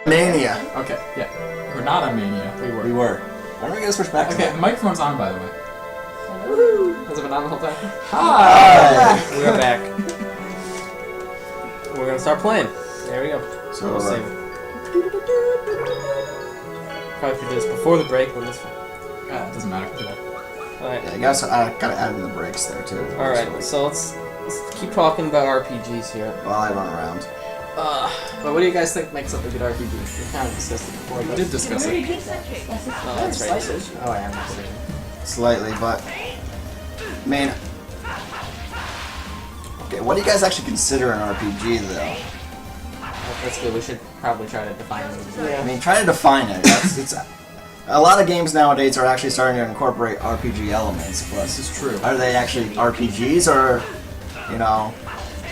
Mania. Okay, yeah. We're not on Mania. We were. Why don't we gotta switch back to Okay, that? the microphone's on, by the way. Woohoo! Has it been on the whole time? Hi! We are back. We're gonna start playing. There we go. So, We'll save it. Probably should do this before the break, but that's fine. It doesn't matter. Alright. yeah, I guess I gotta add in the breaks there too. Alright, so let's keep talking about RPGs here. While I run around. But what do you guys think makes up a good RPG? We kind of discussed it before. We did discuss it. Oh, that's right. Oh, I am not saying. Slightly, but I mean, okay, what do you guys actually consider an RPG though? That's good. We should probably try to define it. I mean, try to define it. It's a lot of games nowadays are actually starting to incorporate RPG elements, but This is true. are they actually RPGs or, you know,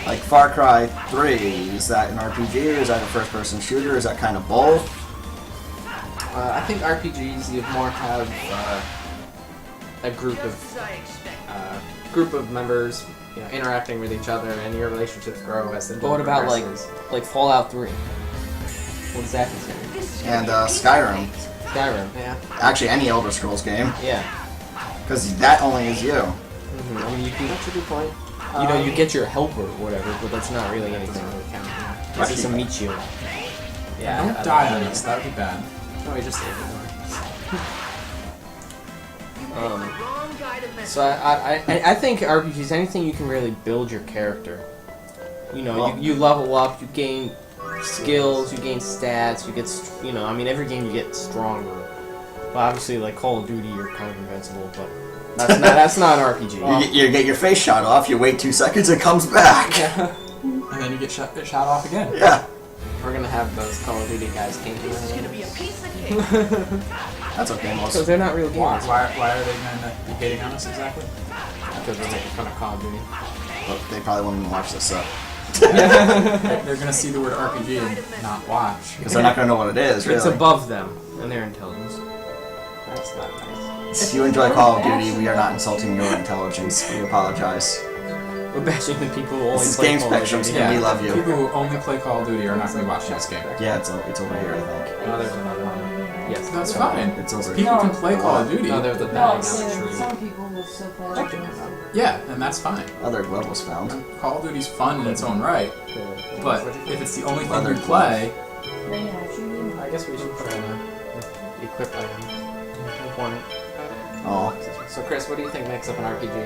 like Far Cry 3? Is that an RPG or is that a first-person shooter? Is that kind of both? I think RPGs you more have a group of members, you know, interacting with each other, and your relationships grow as the game But what about progresses. like Fallout 3? What is that considered? And Skyrim. Skyrim. Yeah. Actually, any Elder Scrolls game, Yeah. because that only is you. I mean, you can, That's a good point. you know, you get your helper or whatever, but that's not really anything. It's just a meet you. Yeah. Don't die on us, that would be bad. No, we just So I think RPGs, anything you can really build your character. You know, Well- you level up, you gain skills, you gain stats, you get, you know, I mean, every game you get stronger. But obviously, like Call of Duty, you're kind of invincible, but that's not an RPG. You get your face shot off, you wait 2 seconds, it comes back. And then you get shot off again. Yeah. We're gonna have those Call of Duty guys came to us. That's okay, most. Because they're not real Why, games. why are they going to be hating on us exactly? Because we're making fun of Call of Duty. But they probably won't even watch this up. They're going to see the word RPG and not watch. Because they're not going to know what it is, really. It's above them and their intelligence. That's not nice. If you enjoy Call of Duty, we are not insulting your intelligence. We apologize. We're bashing the people who only This is play Game Call of Spectrums, Duty. and we love you. People who only play Call of Duty are not going to watch this game. Yeah, it's over here, I think. No, there's another one. Yes. That's fine. It's over People here. can play Call of Duty. No, there's the No, dying so on the tree. some people will still play. Yeah, and that's fine. Other glove was found. Call of Duty's fun in its own right, but if it's the only thing Leather you play, I guess we should put in a equip item. Important. Oh. So, Chris, what do you think makes up an RPG?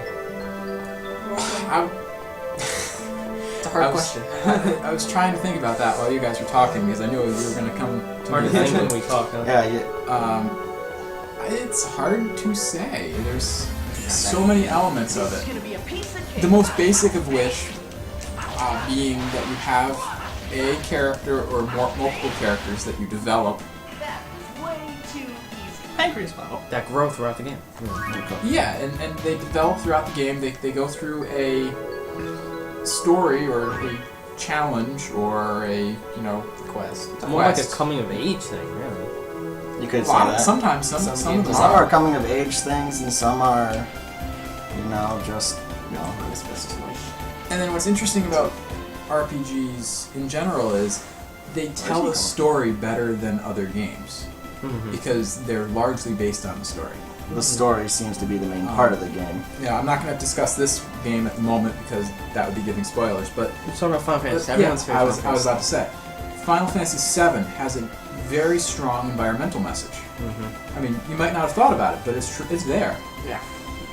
It's a hard question. I was trying to think about that while you guys were talking because I knew you were going to come to Hard me to think when eventually. we talk, huh? Yeah, It's hard to say. There's so many elements of it. The most basic of which being that you have a character or multiple characters that you develop. That grow throughout the game. Yeah, and they develop throughout the game. They go through a story or a challenge or a Quest. More like a coming of age thing, really. you could say Well, that. sometimes some of them Some are are. coming of age things, and some are, just, And then what's interesting about RPGs in general is they tell a story better than other games because they're largely based on the story. the story seems to be the main part of the game. Yeah, I'm not going to discuss this game at the moment because that would be giving spoilers, but We're talking about Final Fantasy. yeah, Everyone's favorite I was Final about to say, Final Fantasy VII has a very strong environmental message. I mean, you might not have thought about it, but it's there. Yeah.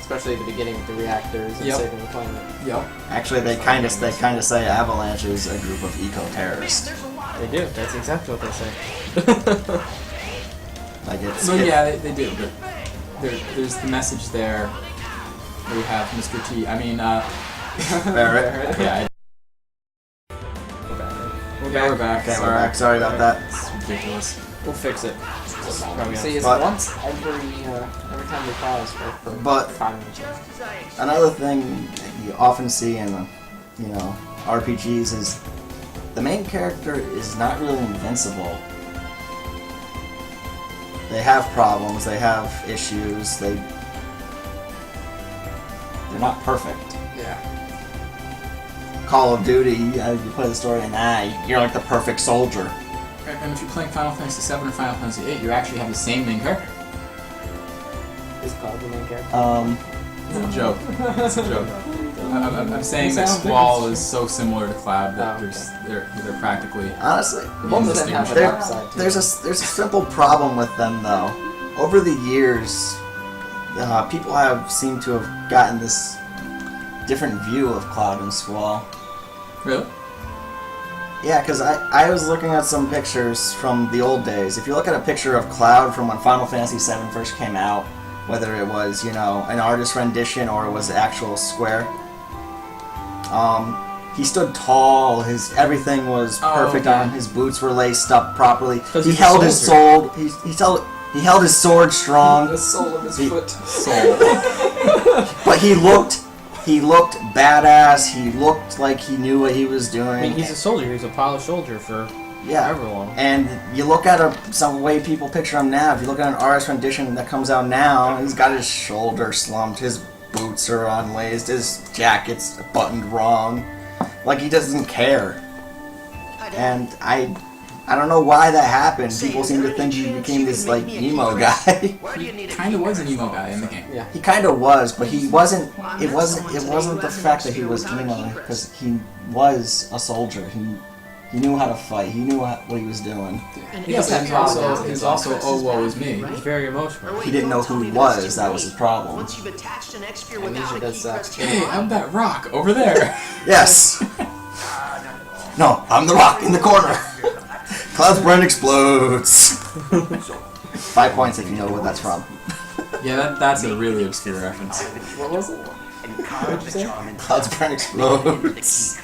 Especially at the beginning with the reactors and Yep. saving the planet. Yep. Actually, they kind of say Avalanche is a group of eco-terrorists. They do. That's exactly what they say. Like it's. So yeah, they do, but there's the message there. We have Mr. T. I mean, Barrett. yeah. We're back. Okay, Sorry. we're back. Sorry about that. It's ridiculous. We'll fix it. See, it's But- once every time we pause for But- 5 minutes. Another thing that you often see in, RPGs is the main character is not really invincible. They have problems, they have issues, they're not perfect. Yeah. Call of Duty, you play the story and you're like the perfect soldier. And if you're playing Final Fantasy VII or Final Fantasy VIII, you actually have the same main character. Is Cloud the main character? It's a joke. It's a joke. I'm saying that Squall is so similar to Cloud that they're practically Honestly, Both of them have a There- dark side too. there's a simple problem with them though. Over the years, people have seemed to have gotten this different view of Cloud and Squall. really. Yeah, because I was looking at some pictures from the old days. If you look at a picture of Cloud from when Final Fantasy VII first came out, whether it was, you know, an artist rendition or it was actual square, he stood tall, everything was perfect okay. on him, his boots were laced up properly, 'Cause he he's a held his soldier. sword, he held his sword strong, The sole of his He- foot. but he looked badass, he looked like he knew what he was doing. I mean, he's a soldier. He's a polished soldier for Yeah, however long. and you look at some way people picture him now. If you look at an artist rendition that comes out now, he's got his shoulder slumped, his boots are unlaced, his jacket's buttoned wrong, like he doesn't care. And I don't know why that happened. People seem to think he became this like emo guy. He kind of was an emo guy in the game. Yeah. He kind of was, but he wasn't. It wasn't the fact that he was emo, because he was a soldier. He knew how to fight. He knew what he was doing. Yes, and he's also oh woe is me. He's very emotional. He didn't know who he was. That was his problem. Once you've attached an X-Sphere Amnesia without a does key that. crest, Hey, I'm that rock over there. Yes. No, I'm the rock in the corner. Cloud's brain explodes. 5 points if you know what that's from. Yeah, that's a really obscure reference. What was it? What'd you say? Cloud's brain explodes.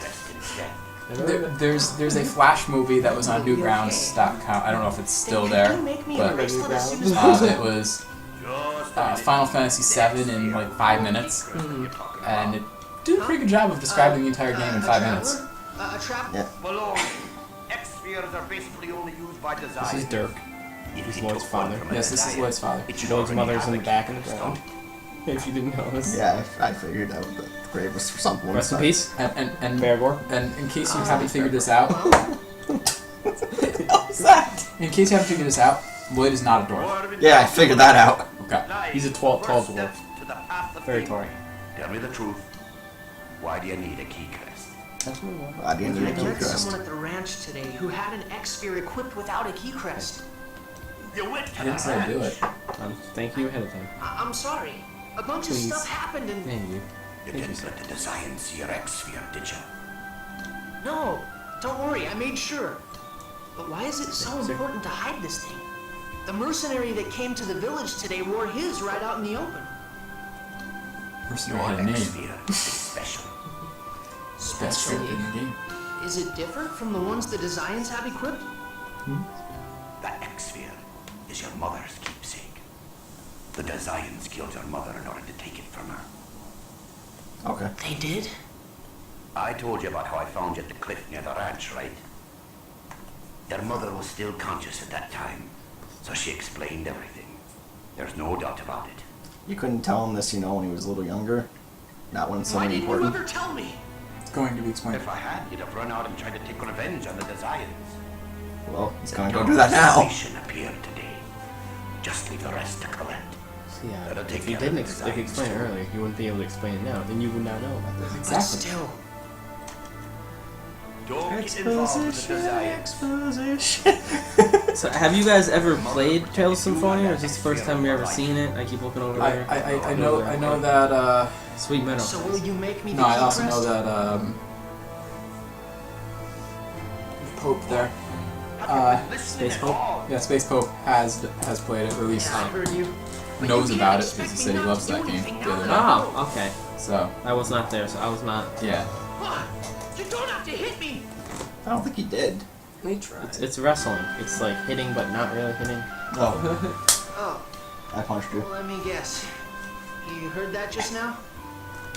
There's a Flash movie that was on Newgrounds.com. I don't know if it's still there, but it was Final Fantasy VII in like 5 minutes, and it did a pretty good job of describing the entire game in 5 minutes. A trap. Yeah. Malone, X-spheres are basically only used by design. This is Dirk. He's Lloyd's father. Yes, this is Lloyd's father. Lloyd's mother's in the back in the ground. If you didn't notice. Yeah, I figured out the grave was for something. Rest in peace. And Beargore. And in case you haven't figured this out, What was that? in case you haven't figured this out, Lloyd is not a dwarf. Yeah, I figured that out. Okay. He's a tall dwarf. Very Very tall. Tell me the truth. Why do you need a key crest? I didn't need a I key met crest. someone at the ranch today who had an X-Sphere equipped without a key crest. You went I didn't say do it. Thank you ahead of time. I'm sorry. A bunch Please. of stuff happened and... Thank you. You didn't let the design see your X-sphere, did you? No, don't worry, I made sure. But why is it so important to hide this thing? The mercenary that came to the village today wore his right out in the open. Mercenary Your had a name. X-sphere is special. Best Special. character in the game. Is it different from the ones the Designs have equipped? The X-sphere is your mother's keepsake. The Designs killed your mother in order to take it from her. Okay. They did? I told you about how I found you at the cliff near the ranch, right? Your mother was still conscious at that time, so she explained everything. There's no doubt about it. You couldn't tell him this, you know, when he was a little younger. Not when it's Why something didn't you important. ever tell me? It's going to be explained. If I had, you'd have run out and tried to take revenge on the Designs. Well, he's gonna go do that now. Revelation appeared today. Just leave the rest to collect. Yeah. That'll take If you care of didn't, the if you explained it designs. earlier, you wouldn't be able to explain it now. Then you would not know about this. But Exactly. still, Don't get involved with the Designs. So, have you guys ever played Tales of Symphonia, or is this the first time you've ever seen it? I keep looking over there. I know that Sweet Meadow. so will you make me the no, I key also crest? know that Pope there. Space Pope? Yeah, Space Pope has played it, released Yeah, I heard you. But knows you about can't it because he expect said he me loves not that to do game anything the other now. day. Oh, okay. So I was not there, so I was not. yeah. What? You don't have to hit me! I don't think he did. They tried. It's wrestling. It's like hitting, but not really hitting. Oh, Oh, I punched you. well, let me guess. You heard that just now?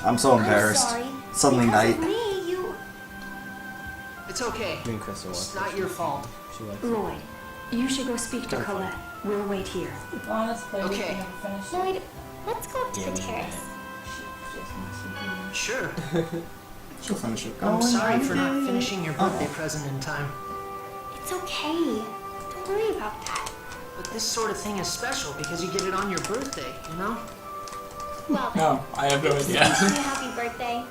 I'm so embarrassed. I'm sorry. Suddenly Because night. of me, you... It's okay. Me and Crystal It's watched not it. your fault. She liked it. Lloyd, you should go speak to Don't Colette. We'll wait here. Honestly, we Okay. can finish it. Lloyd, let's go up to Yeah, the we terrace. Sure. She'll finish it. I'm sorry for not finishing your birthday present in time. It's It's okay. Don't worry about that. But this sort of thing is special because you get it on your birthday, you know? Well, No, I have no idea. happy birthday.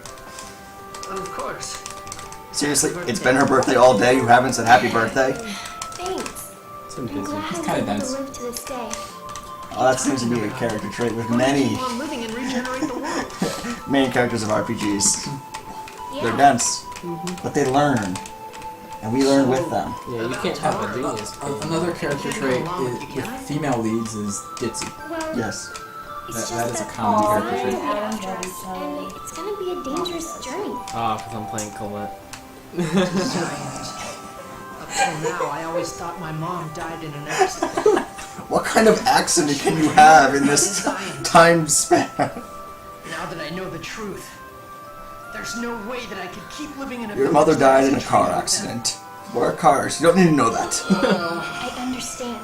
Of course. Seriously, it's been her birthday all day. You haven't said happy birthday. Thanks. Some I'm busy. glad It's I kinda was able dense. to live to this day. Oh, that seems to be a character trait with Keep many on living and regenerate the world. main characters of RPGs. Yeah. They're dense, but they learn, and we learn with them. Yeah, you can't have a genius. Another character trait with female leads is ditzy. Well, Yes. it's That is just a common that character trait. I'm after us, and it's gonna be a dangerous journey. Ah, because I'm playing Colette. Up till now, I always thought my mom died in an accident. What kind of accident can you have in this time span? Now that I know the truth, there's no way that I could keep living in a Your village mother that died in a isn't car treated with accident. What are cars? You don't need to know that. I understand.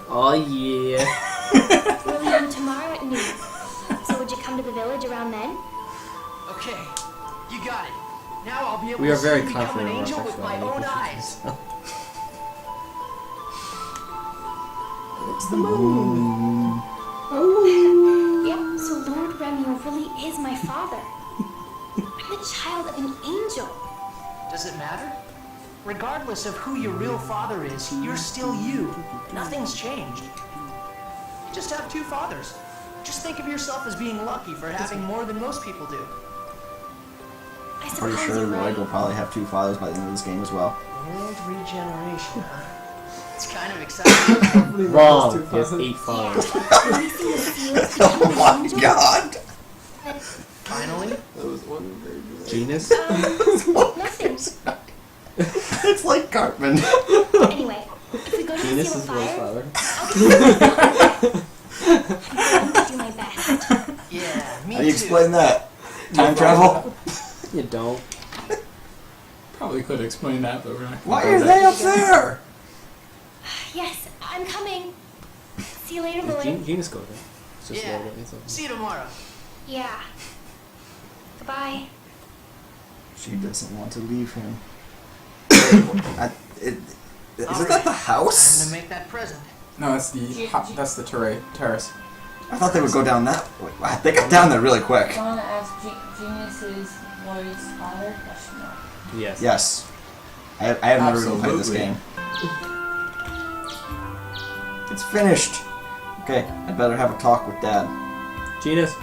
Oh yeah. We're leaving tomorrow at noon. So would you come to the village around then? them. Okay, you got it. Now I'll be able We to are see very you become an confident angel of our with my own eyes. sexuality. Yep, so Lord Remio really is my father. I'm the child of an angel. Does it matter? Regardless of who your real father is, you're still you. Nothing's changed. You just have two fathers. Just think of yourself as being lucky for having more than most people do. I suppose Pretty sure you're Lloyd right. will probably have two fathers by the end of this game as well. World regeneration, huh? It's kind of exciting. Wrong. He has 8 Yeah, fathers. releasing the seals becoming Oh an my angel. god! Finally? Genus? Nothing. It's like Cartman. Anyway, if we go to the Genus seal is of Roy's fire, father. I'm going to do my best. Yeah, me How do you too. explain that? Time travel? You don't. Probably could explain that, but we're not. Why are they up there? Yes, I'm coming. See you later, Lloyd. Genus goes there. It's just Yeah. Lloyd. It's See you tomorrow. Yeah. Goodbye. She doesn't want to leave him. Isn't that the Time house? to make that present. No, that's the terrace. I thought they would go down that way. Wow, they got down there really quick. I want to ask Genius is Lloyd's father? Question mark. Yes. Yes. I have never really played this Absolutely. game. It's finished. Okay, I'd better have a talk with Dad. Genus.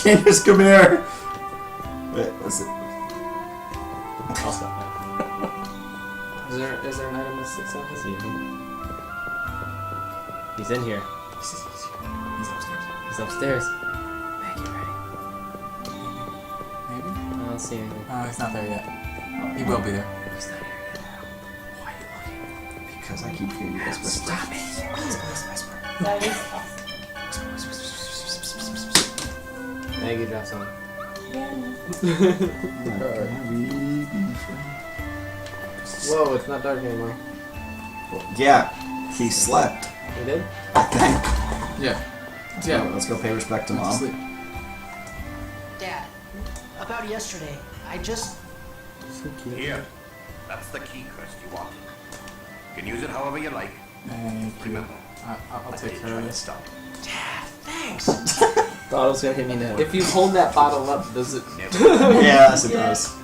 James, come here. Wait, what's it? I'll stop now. Is there an item that sticks out? See him. He's in here. He's upstairs. He's upstairs. Make it ready. Maybe? I don't see anything. Oh, he's not there yet. He will be there. He's not here yet. Why are you looking? Because I keep hearing you guys whisper. Stop it. That is Maggie dropped something. Whoa, it's not dark anymore. Yeah, he slept. You did? I think. Yeah. Yeah, let's go pay respect to Went to Mom. sleep. Dad, about yesterday, I just... So cute. Here. That's the key, Chris. You want it. You can use it however you like. Thank you. Remember, I'll I take did care try of to this. stop. Dad, thanks. Thought it was gonna hit me now. If you hold that bottle up, does it? Never. Yes, it does.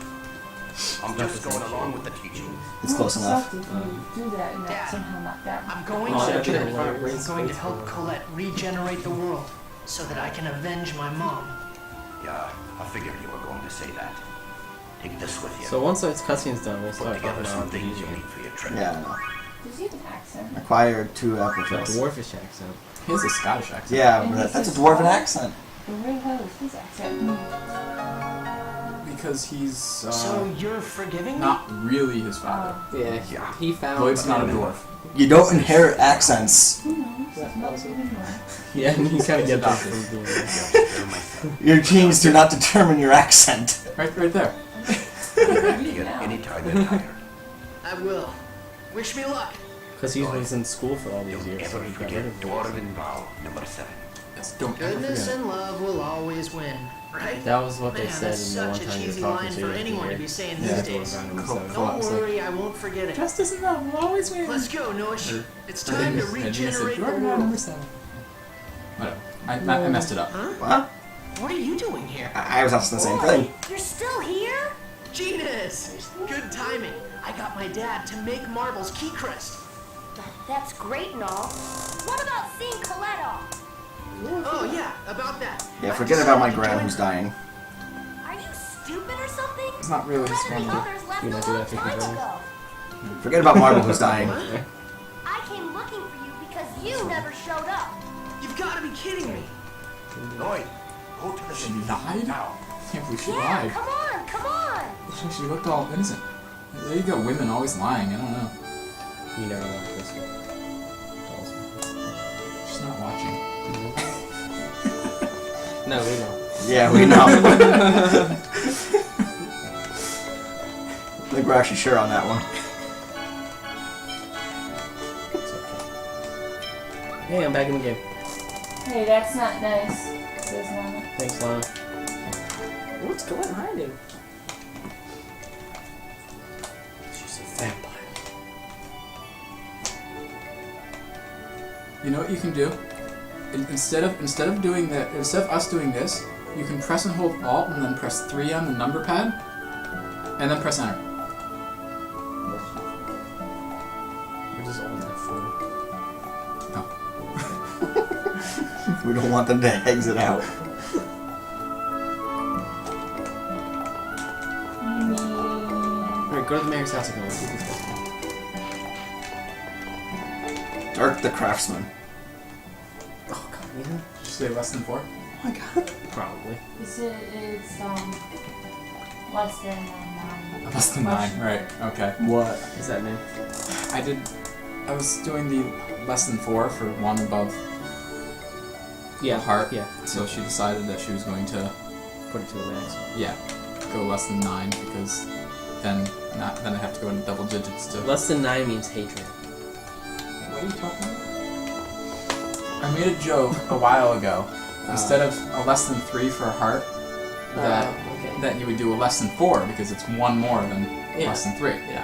I'm just going along with the teaching. It's close enough. If you do that and Dad, that somehow not that. I'm going Oh, to yeah, the yeah, journey. yeah. I'm going to help Colette regenerate the world so that I can avenge my mom. Yeah, I figured you were going to say that. Take this with you. So once this cutscene's done, we'll Put start together talking some about things you RPG. need for your trip. Yeah, I know. Does he have an accent? Acquired 2 apple The trails. dwarfish accent. He has a Scottish accent. Yeah, but that's a dwarven accent. But where the hell is his accent? Because he's So you're forgiving me? not really his father. Yeah, Yeah. he found. Lloyd's not a dwarf. You don't inherit accents. Who knows? Not even more. Yeah, and he's kind of get that Adopted. from doing that. They're my son. Your genes do not determine your accent. Right there. Ready at any time you're tired. I will. Wish me luck. Because he was in school for all these Don't years, so ever he got forget rid of it. Dwarven Vow number 7. Don't ever Goodness forget. and love will always win, right? That was what they Man, said that's in the one such a time you were cheesy talking line to for me. anyone to be saying Yeah. these days. Cool. Don't worry, I won't forget it. Justice and love will always win. Let's go, Nosh. It's Or time to Edwina said, regenerate "You the are now number world. 7." Whatever. I messed it up. Huh? What? What are you doing here? I was asking the same thing. You're still here? Genus! Good timing. I got my dad to make Marvel's key crest. That's great and all. What about seeing Colette off? Oh yeah, about that. Yeah, I forget about my decided to gran join who's her. dying. Are you stupid or something? It's not really his Colette and the family. others left You a might do long that for time control. ago. Forget about Marvel who's dying. I came looking for you because you never showed up. You've got to be kidding me. Lloyd, go to the She city lied? now. I can't believe she Yeah, lied. come on. She looked all innocent. There you go, women always lying. I don't know. You never know this one. She's not watching. No, we know. Yeah, we know. I think we're actually sure on that one. Hey, I'm back in the game. Hey, that's not nice. Says Nana. Thanks, Lana. What's Colette hiding? She's a vampire. You know what you can do? Instead of doing that, instead of us doing this, you can press and hold Alt and then press 3 on the number pad, and then press Enter. We're just all that fool. No. We don't want them to exit out. Alright, go to the mayor's house again. Let's see this guy. Dirk the Craftsman. Oh, God, you know? Did you say less than 4? Oh my god. Probably. It's less than 9. Less than 9, right, okay. What does that mean? I was doing the less than 4 for one above Yeah, the heart. Yeah, So she decided that she was going to, put it to the max. go less than 9 because then I have to go into double digits to. Less than 9 means hatred. What are you talking about? I made a joke a while ago. Instead of a less than 3 for a heart, Okay. that you would do a less than 4 because it's one more than Yeah. less than 3. Yeah.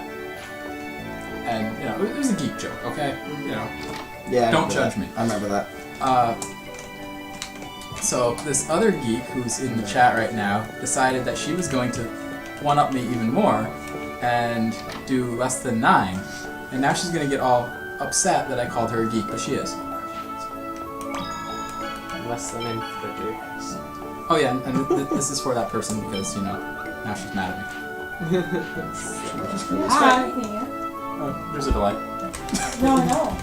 And it was a geek joke, okay? Yeah. I Don't remember judge that. me. I remember that. So this other geek who's in the chat right now decided that she was going to one-up me even more and do less than 9, and now she's going to get all upset that I called her a geek, but she is. Less than infantry. Oh yeah, and this is for that person because, now she's mad at me. Hi. Yeah. Oh, there's a delay. No, no.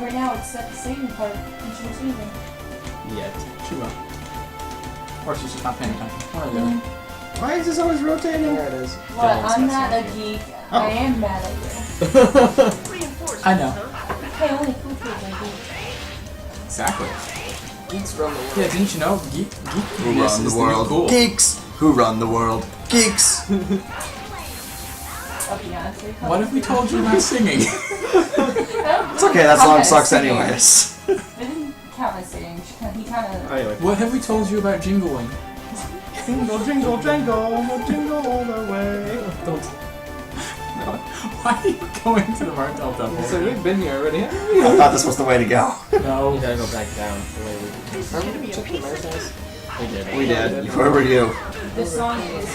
Right now it's at the saving part and she was leaving. Yet. She will. Or she's just not paying attention. One or the other. Why is this always rotating? There it is. What? I'm not a geek. Oh. I am mad at you. Reinforcements, I know. huh? Hey, only cool kids are geeks. Exactly. Geeks run the world. Yeah, didn't you know? Who Geekness run is the world? New cool. Geeks. Who run the world? Geeks. A Beyonce. What if we told you about singing? It's okay. That song sucks anyways. I didn't count as singing. He kind of. Anyway. What have we told you about jingling? Jingle, jingle, jingle, jingle all the way. Why are you going to the Martel Temple? So we've been here already, haven't we? I thought this was the way to go. No. We gotta go back down. The way This is gonna be a Check the piece mayor's of house. we did. We did. Where were you? This song is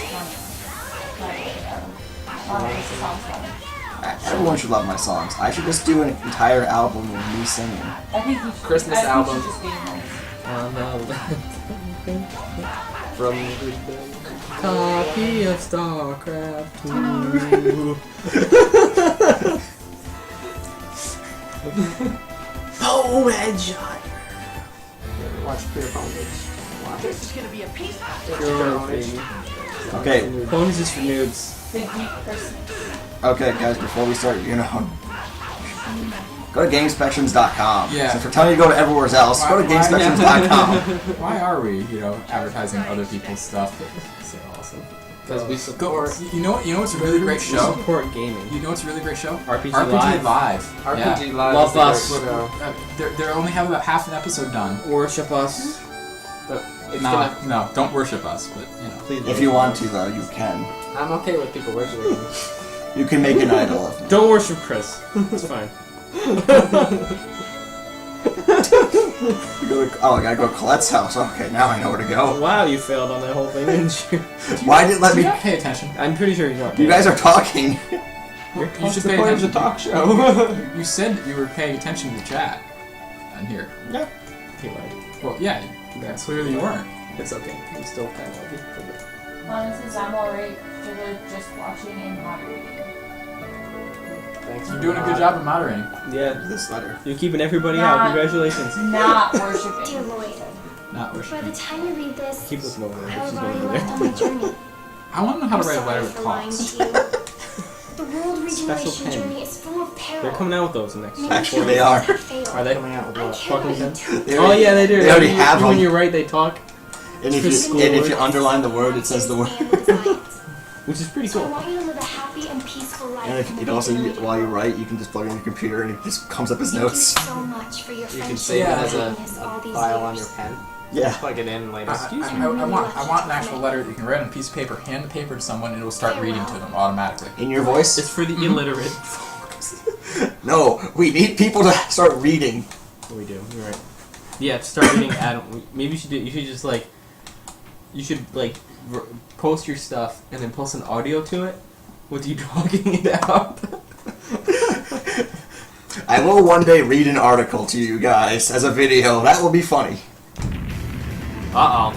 funny. This song's funny. Everyone should love my songs. I should just do an entire album with me singing. I think you should. Christmas I think album. You should just be nice. From Copy of StarCraft 2. Oh, headshot. watch Pure Bondage. Watch This it. is gonna be a piece of Pure baby. Okay, Ponies is for noobs. The geek person. okay, guys. Before we start, go to GameSpectrums.com. Yeah. Since we're telling you to go to everywhere else, go to Why- GameSpectrums.com. Why are we, advertising other people's stuff? So awesome. Because we Go. support You know what's a really great We show? support gaming. You know what's a really great show? RPG Live. Live. RPG Yeah. Live. Love is the us. great show. They only have about half an episode done. Worship us. But it's No, no, don't worship us, but you know. Please. If you want to, though, you can. I'm okay with people worshiping me. You can make an idol of me. Don't worship Chris. It's fine. You go to, oh, I gotta go to Colette's house. Okay, now I know where to go. Wow, you failed on that whole thing, didn't you? Why did it let Do me? you not pay attention? I'm pretty sure you're not. You guys are talking. You should pay Point of the attention. talk show. You said that you were paying attention to the chat. On here. Yeah. He lied. Well, yeah, clearly you weren't. It's okay. I'm still kind of love you. Honestly, I'm alright with just watching and moderating. Thanks You're for doing a good job of moderating. Yeah. This letter. You're keeping everybody out. Congratulations. Not Dear worshiping. Lloyd, Not by worshiping. the time you read this, Keep looking over there. I will She's have already going left over on my journey. I want to know how I'm to write a letter sorry that for lying talks. to you. The world Special regeneration pen. journey is full of peril. They're coming out with those next. Many Actually, they things are. have failed. Are they? Coming out with I what? care Fucking about you pen? too. Oh yeah, they do. They already have When them. you write, they talk, And if For you school and if you work. underline the word, it says the word. And designs. which is pretty So I cool. want you to live a happy and peaceful life. And if in it the also, beginning. while you write, you can just plug it in your computer and it just comes up as Thank you notes. so much for your You can friendship save it and as a kindness all these file on years. your pen. Yeah. Plug it in later. I want an actual letter that you can write on a piece of paper, hand the paper to someone, and it will start reading to them automatically. In your voice? It's for the illiterate folks. No, we need people to start reading. We do. You're right. Yeah, to start reading Adam. Maybe you should do. You should just like. You should like post your stuff and then post an audio to it with you talking it out. I will one day read an article to you guys as a video. That will be funny. Uh oh.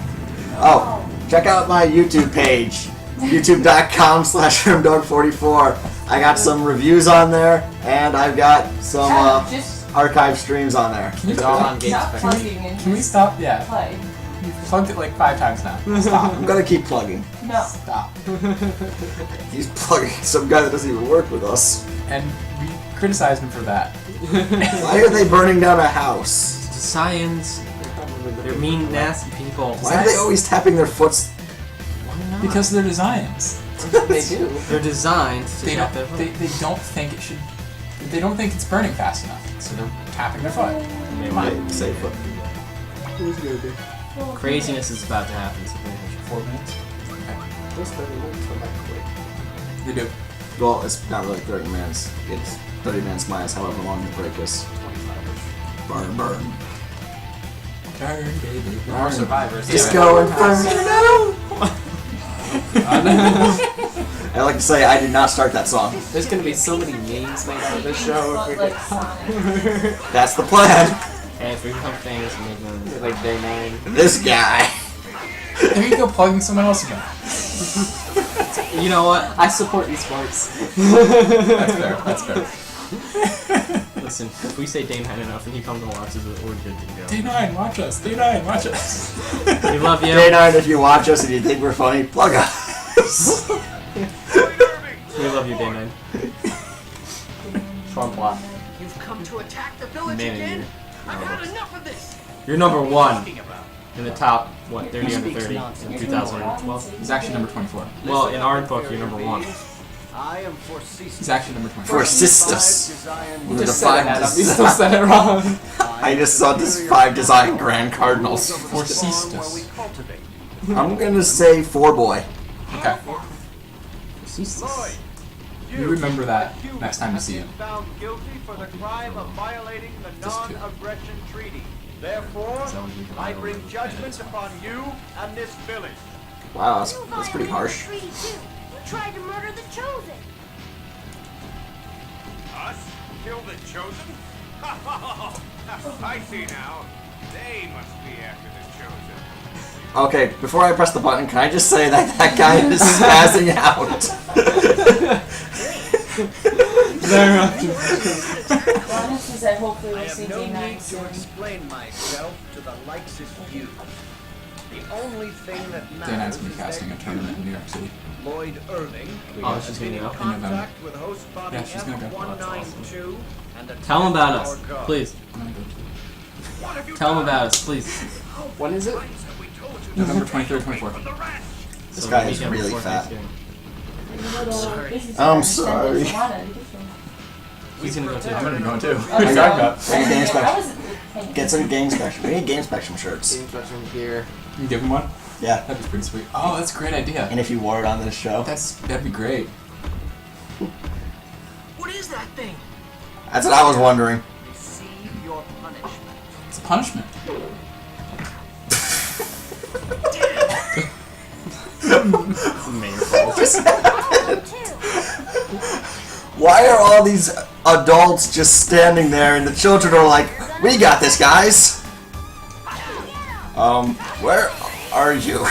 Oh, check out my YouTube page. youtube.com/RimDog44. I got some reviews on there, and I've got some Just archive streams on there. Can you It's all on stop? Games stop Spectrum. plugging and Can we just stop? Yeah. play. You've plugged it like 5 times now. Stop. I'm gonna keep plugging. No. Stop. He's plugging some guy that doesn't even work with us. And we criticized him for that. Why are they burning down a house? Science. They're mean, nasty people. Why are they always tapping their foots? Why not? Because they're designs. They do. they're designed to They tap don't. their They don't think it should. They don't think it's burning fast enough, so they're tapping their foot. My safe foot. Craziness is about to happen. So 4 minutes. Those 30 minutes went by quick. They do. Well, it's not really 30 minutes. It's 30 minutes minus however long the break is. 25-ish. Burn, burn. Turn, baby. More survivors. It's Yeah. going for I like to say I did not start that song. There's gonna be so many memes made out of this show. But If we like Sonic. That's the plan. And if we become famous, we make money. get like day 9. This guy. There you go, plugging someone else again. You know what? I support esports. That's fair. That's fair. Listen, if we say day 9 enough and he comes and watches it, we're good to go. D9, watch us. D9, watch us. We love you. Day 9, if you watch us and you think we're funny, plug us. We love you, day 9. Trump law. You've come to attack the village Man, again? you're- I've had enough of this. You're number 1 Talking about. in the top, what, 30 under 30 in 2012? He's actually number 24. Well, in our book, you're number 1. I am for ceasing. He's actually number 24. For sisters. You The just said it, five Adam. You des- still said it wrong. I just saw this 5 design Grand Cardinals. For sisters. I'm gonna say 4 boy. Okay. You remember that next time you see him. Found guilty for the crime of violating the Just two. non-aggression treaty. Therefore, I bring judgment upon you and this village. Wow, that's pretty harsh. You tried to murder the Chosen. Us? Kill the chosen? I see now. They must be after the chosen. Okay, before I press the button, can I just say that that guy is spazzing out? Honest is that hopefully I we'll have see no day 9 need to soon. explain myself to the likes of you. The only thing that Day matters 9's gonna be is casting a that tournament in New York City. Lloyd Irving Oh, has she's been gonna in go. contact with host Bobby Yeah, she's gonna go. F192 and Tell him about attacked us, our guard. please. I'm gonna go to Tell him about us, please. When is it? November 23rd, 24th. This So guy the is weekend really before fat. Thanksgiving. I'm sorry. He's gonna go too. I'm gonna be going too. I got I gang special. was. Get some gang special. We need gang special shirts. Game Spectrum gear. You can give him one? Yeah. That'd be pretty sweet. Oh, that's a great idea. And if you wore it on this show. That'd be great. What is that thing? That's what I was wondering. Receive your punishment. It's a punishment. Why are all these adults just standing there and the children are like, we got this, guys? Where are you?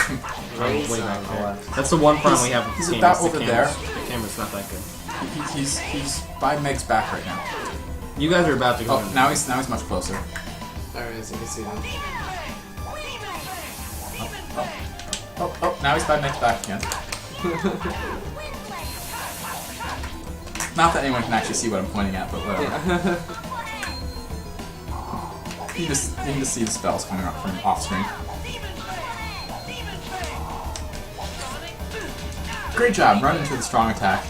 Way back there. That's the one problem we have with He's the game. about is the over camera's- there. The camera's not that good. He's by Meg's back right now. You guys are about to go. Oh, now he's much closer. There it is, you can see them. Oh, now he's by Meg's back again. Not that anyone can actually see what I'm pointing at, but whatever. You can just see the spells coming up from off screen. Great job, run into the strong attack.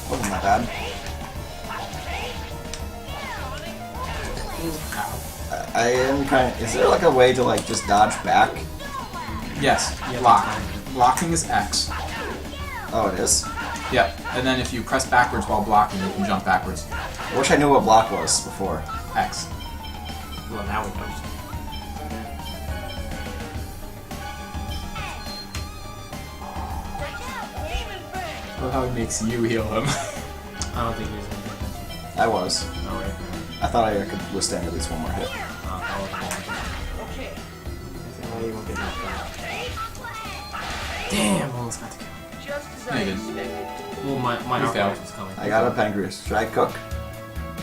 Wasn't that bad. I am kind of... Is there like a way to like just dodge back? Yes, block. Blocking is X. Oh, it is? Yep, and then if you press backwards while blocking, you can jump backwards. I wish I knew what block was before. X. Well, now we know. I love how he makes you heal him. I don't think he was gonna pay attention. I was. Oh, right. I thought I could withstand at least one more hit. I wasn't paying attention. Okay. Now you won't get knocked out. Damn, almost got to kill. Just as Yeah, I you did. expected. Well, my You arc failed. was coming. I got a pancreas. Should I cook?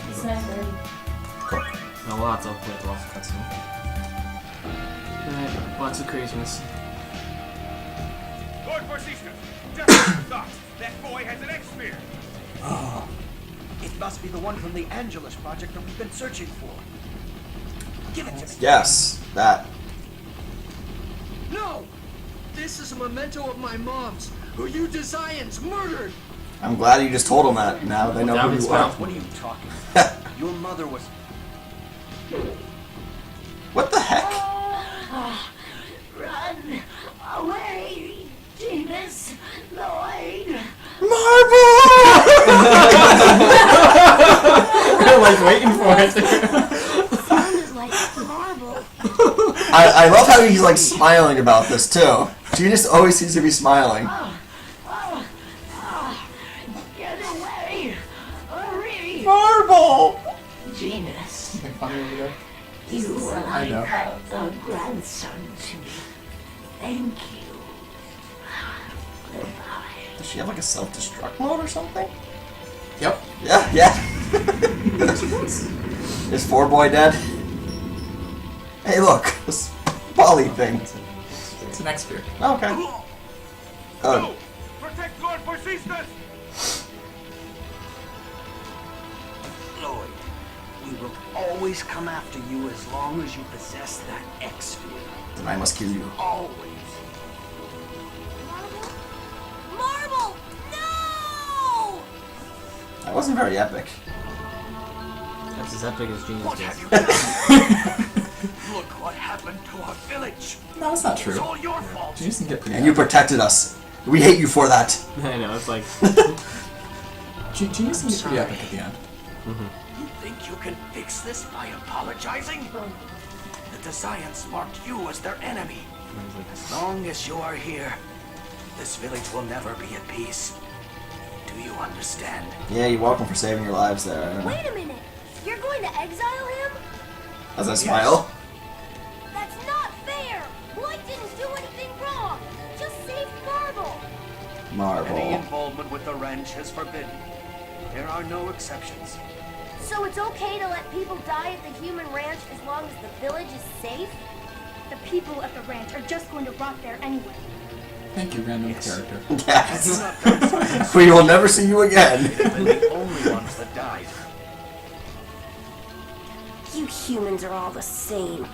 It's 9:30. Cook. No, lots of cutscene. Alright, lots of craziness. Lord Forsythia, just stop. That boy has an X-Spear. It must be the one from the Angelus project that we've been searching for. Give it to me. Yes, that. No! This is a memento of my mom's, who you Desians murdered! I'm glad you just told them that. Now they know That who was you are. What are you talking? Your mother was... What the heck? Run away, Demas Lloyd. Marble! I'm like waiting for it. Sounded like marble. I love how he's like smiling about this too. She just always seems to be smiling. Get away, hurry, Marble! Genus. Something funny over there? You were I know. like a grandson to me. Thank you. Goodbye. Does she have like a self-destruct mode or something? Yep. Yeah. Is 4-Boy dead? Hey, look, this Polly thing. It's an X-Spear. Oh, okay. Oh, Protect Lord Forsythia. Lloyd, we will always come after you as long as you possess that X-Sphere. then I must kill you. Always. Marble! No! That wasn't very epic. That's as epic as Genius What does. have you done? Look what happened to our village. No, that's not It's true. all your fault. You just can get pretty And you protected us. We hate you for that. I know, it's like... Genius can get pretty epic at the end. You think you can fix this by apologizing? The Desians marked you as their enemy. As long as you are here, this village will never be at peace. Do you understand? Yeah, you're welcome for saving your lives there. Wait a minute. You're going to exile him? As I smile. That's not fair. Lloyd didn't do anything wrong. Just saved Marble. Any Marble. involvement with the ranch is forbidden. There are no exceptions. So it's okay to let people die at the human ranch as long as the village is safe? The people at the ranch are just going to rot there anyway. Thank you, random character. Yes. We will never see you again. They've been the only ones that died. You humans are all the same.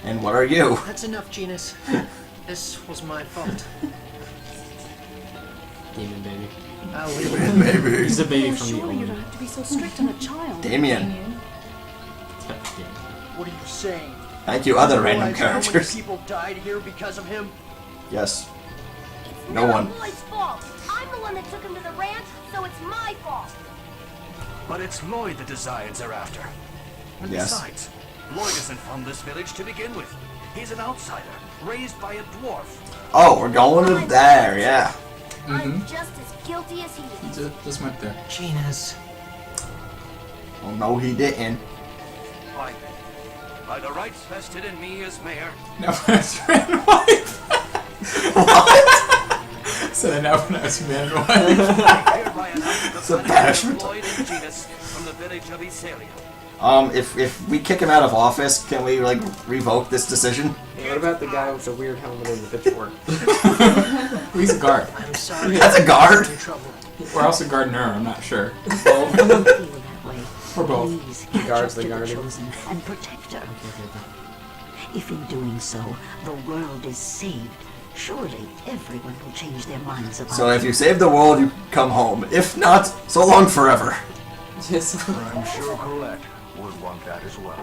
And what are you? That's enough, Genus. This was my fault. Demon baby. I'll leave. Maybe. He's a baby from the Surely you old. don't have to be so strict on a child. Damien. What are you saying? Thank you, other random Realize how many characters. people died here because of him? Yes. It's No not one. Lloyd's fault. I'm the one that took him to the ranch, so it's my fault. But it's Lloyd the designs are after. And Yes. besides, Lloyd isn't from this village to begin with. He's an outsider, raised by a dwarf. Oh, we're going to there, yeah. I'm just as guilty as he is. Just went there. Gina's. Oh, no, he didn't. By the rights vested in me as mayor, Now when I was man and wife. What? Said I now when I was man and wife. I hereby announce the It's a punishment banishment. of Lloyd and Genus from the village of Isalia. If we kick him out of office, can we, like, revoke this decision? Yeah, what about the guy with the weird helmet and the pitchfork? He's a guard. I'm sorry. That's a guard. I'm in trouble. Or else a gardener, I'm not sure. Don't feel that way. Or both. Please He catch guards up the to the Guardian. chosen and protect her. If in doing so, the world is saved, surely everyone will change their minds about So if you save the world, you come home. If not, so long forever. Yes. I'm sure Colette would want that as well.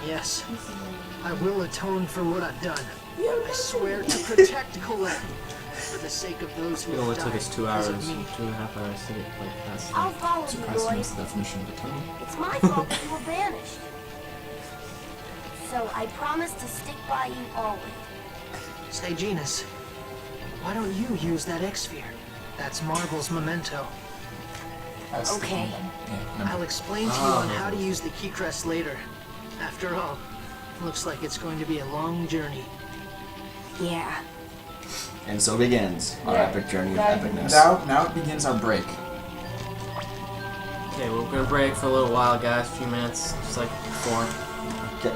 Yes. I will atone for what I've done. I swear to protect Colette. For the sake of those who It have only died took us 2 because hours, of me. 2.5 hours to get like past I'll follow you, Surprised Lloyd. that's the definition of a tunnel. It's my fault that you were banished. So I promise to stick by you always. Say, Genus, why don't you use that X-Sphere? That's Marvel's memento. I was thinking Okay. that. Yeah, remember. I'll explain to you on how to use the key crest later. After all, looks like it's going to be a long journey. Yeah. And so begins our epic journey of epicness. Now it begins our break. Okay, we're gonna break for a little while, guys. A few minutes, just like before. Okay.